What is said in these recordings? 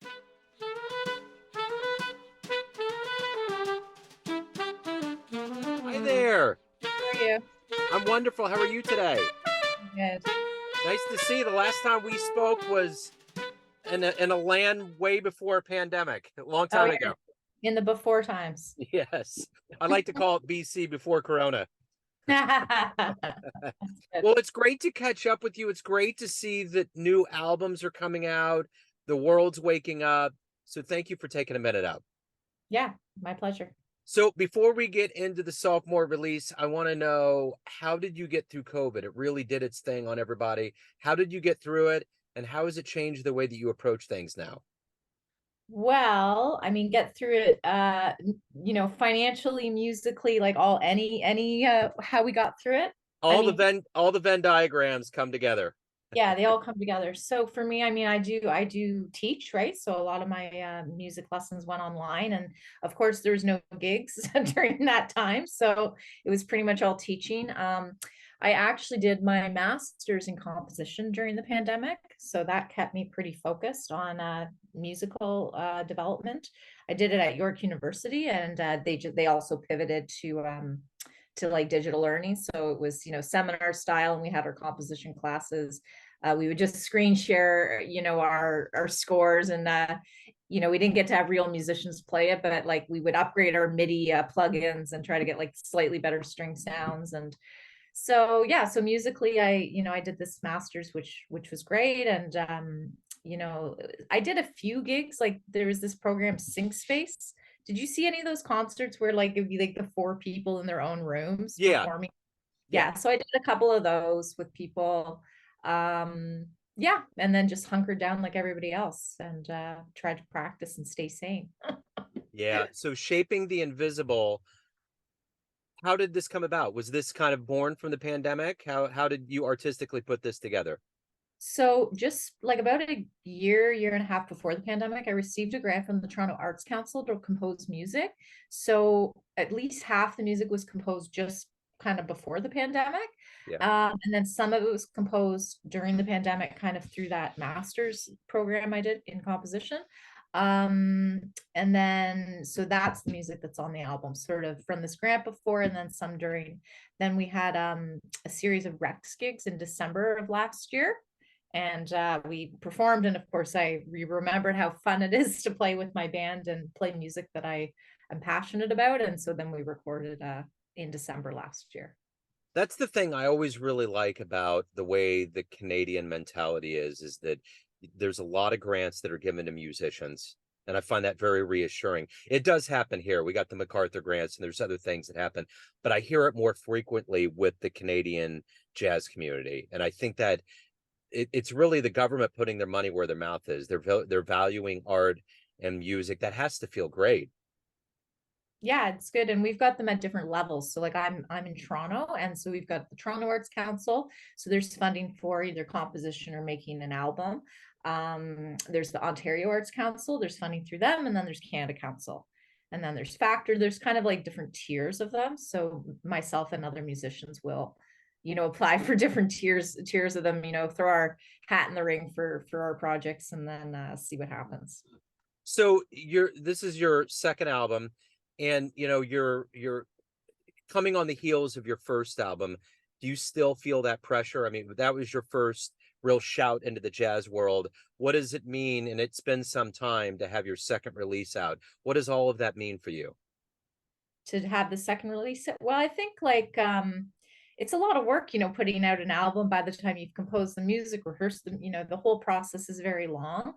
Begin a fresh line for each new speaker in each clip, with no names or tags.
Hi there.
How are you?
I'm wonderful. How are you today?
Good.
Nice to see you. The last time we spoke was in a land way before a pandemic, a long
Oh
time
yeah,
ago.
in the before times.
Yes. I like to call it BC before Corona.
That's good.
Well, it's great to catch up with you. It's great to see that new albums are coming out. The world's waking up. So thank you for taking a minute out.
Yeah, my pleasure.
So before we get into the sophomore release, I want to know, how did you get through COVID? It really did its thing on everybody. How did you get through it? And how has it changed the way that you approach things now?
Well, I mean, get through it, financially, musically, like all any how we got through it. I
All the
mean,
Venn diagrams come together.
yeah, they all come together. So for me, I mean, I do teach, right? So a lot of my music lessons went online, and of course, there's no gigs during that time, so it was pretty much all teaching. I actually did my master's in composition during the pandemic, so that kept me pretty focused on musical development. I did it at York University, and they also pivoted to like digital learning. So it was, seminar style, and we had our composition classes. We would just screen share, our scores, and we didn't get to have real musicians play it, but like we would upgrade our MIDI plugins and try to get like slightly better string sounds. And so yeah, so musically, I did this master's, which was great. And you know, I did a few gigs. Like there was this program, Sync Space. Did you see any of those concerts where like it'd be like the four people in their own rooms
Yeah,
performing?
yeah.
Yeah, so I did a couple of those with people. Yeah, and then just hunkered down like everybody else and tried to practice and stay sane.
Yeah. So shaping the invisible, how did this come about? Was this kind of born from the pandemic? How did you artistically put this together?
So just like about a year and a half before the pandemic, I received a grant from the Toronto Arts Council to compose music. So at least half the music was composed just kind of before the pandemic.
Yeah.
And then some of it was composed during the pandemic, kind of through that master's program I did in composition. And then so that's the music that's on the album, sort of from this grant before, and then some during. Then we had a series of Rex gigs in December of last year, and we performed, and of course I remembered how fun it is to play with my band and play music that I am passionate about. And so then we recorded in December last year.
That's the thing I always really like about the way the Canadian mentality is that there's a lot of grants that are given to musicians. And I find that very reassuring. It does happen here. We got the MacArthur grants and there's other things that happen, but I hear it more frequently with the Canadian jazz community. And I think that it's really the government putting their money where their mouth is. They're valuing art and music. That has to feel great.
Yeah, it's good. And we've got them at different levels. So like I'm in Toronto, and so we've got the Toronto Arts Council. So there's funding for either composition or making an album. There's the Ontario Arts Council, there's funding through them, and then there's Canada Council. And then there's Factor. There's kind of like different tiers of them. So myself and other musicians will, apply for different tiers of them, throw our hat in the ring for our projects, and then see what happens.
So this is your second album, and you're coming on the heels of your first album. Do you still feel that pressure? I mean, that was your first real shout into the jazz world. What does it mean? And it's been some time to have your second release out. What does all of that mean for you?
To have the second release. Well, I think like it's a lot of work, putting out an album. By the time you've composed the music, rehearsed them, the whole process is very long.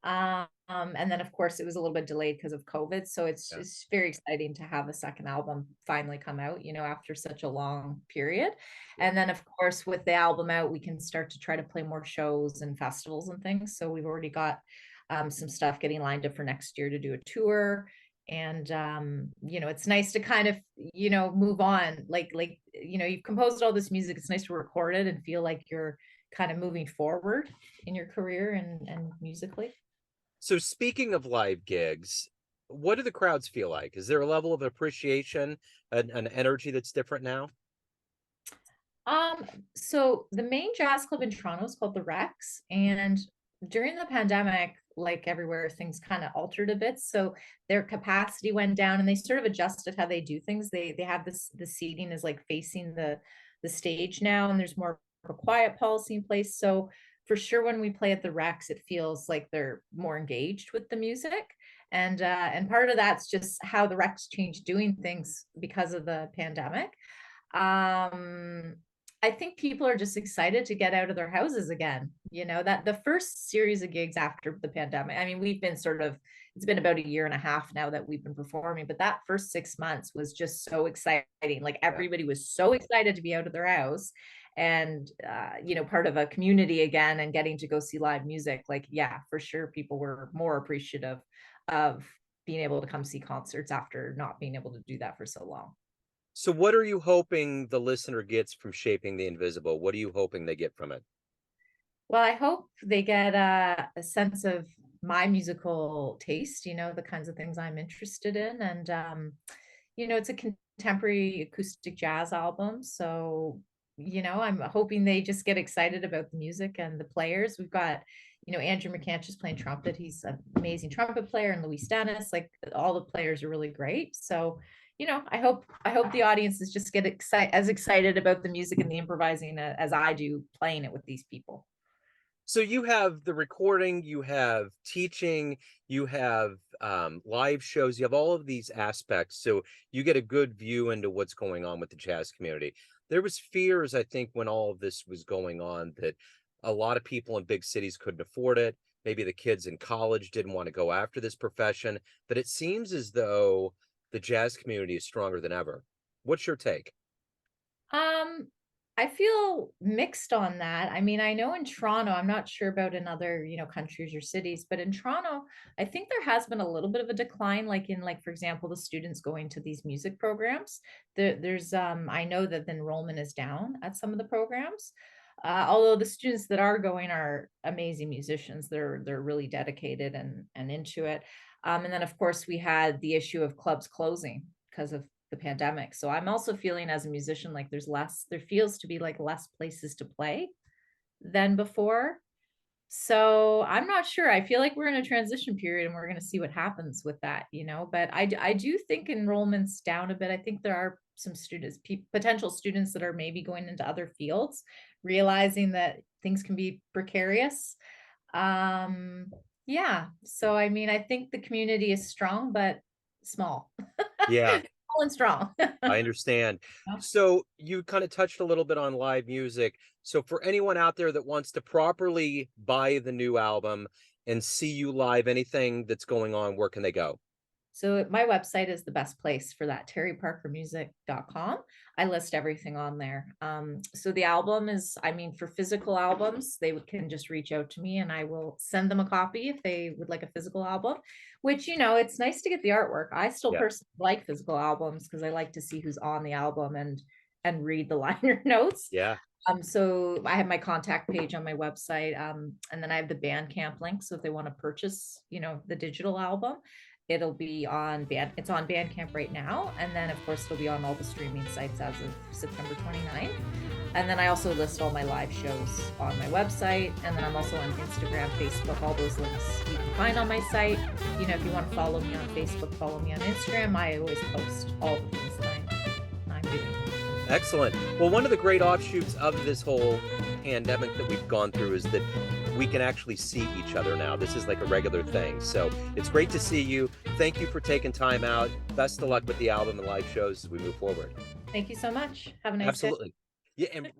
And then of course it was a little bit delayed because of COVID. So it's
Yeah.
just very exciting to have a second album finally come out, after such a long period.
Yeah.
And then of course with the album out, we can start to try to play more shows and festivals and things. So we've already got some stuff getting lined up for next year to do a tour. And it's nice to kind of, move on. Like you've composed all this music, it's nice to record it and feel like you're kind of moving forward in your career and musically.
So speaking of live gigs, what do the crowds feel like? Is there a level of appreciation, an energy that's different now?
Um, so the main jazz club in Toronto is called the Rex, and during the pandemic, like everywhere, things kind of altered a bit. So their capacity went down and they sort of adjusted how they do things. They have the seating is like facing the stage now, and there's more of a quiet policy in place. So for sure when we play at the Rex, it feels like they're more engaged with the music. And part of that's just how the Rex changed doing things because of the pandemic. um I think people are just excited to get out of their houses again. You know, that the first series of gigs after the pandemic, I mean, we've been sort of, it's been about a year and a half now that we've been performing, but that first 6 months was just so exciting. Like
Yeah.
everybody was so excited to be out of their house and, you know, part of a community again and getting to go see live music. Like, yeah, for sure, people were more appreciative of being able to come see concerts after not being able to do that for so long.
So what are you hoping the listener gets from Shaping the Invisible? What are you hoping they get from it?
Well, I hope they get a sense of my musical taste, you know, the kinds of things I'm interested in. And, you know, it's a contemporary acoustic jazz album. So, you know, I'm hoping they just get excited about the music and the players. We've got, you know, Andrew McCann is playing trumpet. He's an amazing trumpet player, and Luis Dennis, like all the players are really great. So, you know, I hope the audiences just get excited about the music and the improvising as I do playing it with these people.
So you have the recording, you have teaching, you have live shows, you have all of these aspects. So you get a good view into what's going on with the jazz community. There was fears, I think, when all of this was going on that a lot of people in big cities couldn't afford it. Maybe the kids in college didn't want to go after this profession, but it seems as though the jazz community is stronger than ever. What's your take?
Um, I feel mixed on that. I mean, I know in Toronto, I'm not sure about in other, you know, countries or cities, but in Toronto, I think there has been a little bit of a decline, like in, like, for example, the students going to these music programs. There's I know that the enrollment is down at some of the programs. Although the students that are going are amazing musicians. They're really dedicated and into it. And then of course we had the issue of clubs closing because of the pandemic. So I'm also feeling as a musician like there feels to be like less places to play than before. So I'm not sure. I feel like we're in a transition period and we're going to see what happens with that, you know. But I do think enrollment's down a bit. I think there are some students, potential students that are maybe going into other fields, realizing that things can be precarious. Um, yeah. So I mean, I think the community is strong, but small.
Yeah.
Small and strong.
I understand. So you kind of touched a little bit on live music. So for anyone out there that wants to properly buy the new album and see you live, anything that's going on, where can they go?
So my website is the best place for that, teriparkermusic.com. I list everything on there. So the album is, I mean, for physical albums, can just reach out to me and I will send them a copy if they would like a physical album, which, you know, it's nice to get the artwork. I still
Yeah.
personally like physical albums because I like to see who's on the album and read the liner notes.
Yeah.
So I have my contact page on my website, and then I have the Bandcamp link. So if they want to purchase, you know, the digital album, it'll be on it's on Bandcamp right now, and then of course it'll be on all the streaming sites as of September 29th. And then I also list all my live shows on my website, and then I'm also on Instagram, Facebook. All those links you can find on my site. You know, if you want to follow me on Facebook, follow me on Instagram. I always post all the things that I'm doing.
Excellent. Well, one of the great offshoots of this whole pandemic that we've gone through is that we can actually see each other now. This is like a regular thing. So it's great to see you. Thank you for taking time out. Best of luck with the album and live shows as we move forward.
Thank you so much. Have a nice day.
Absolutely. Yeah. And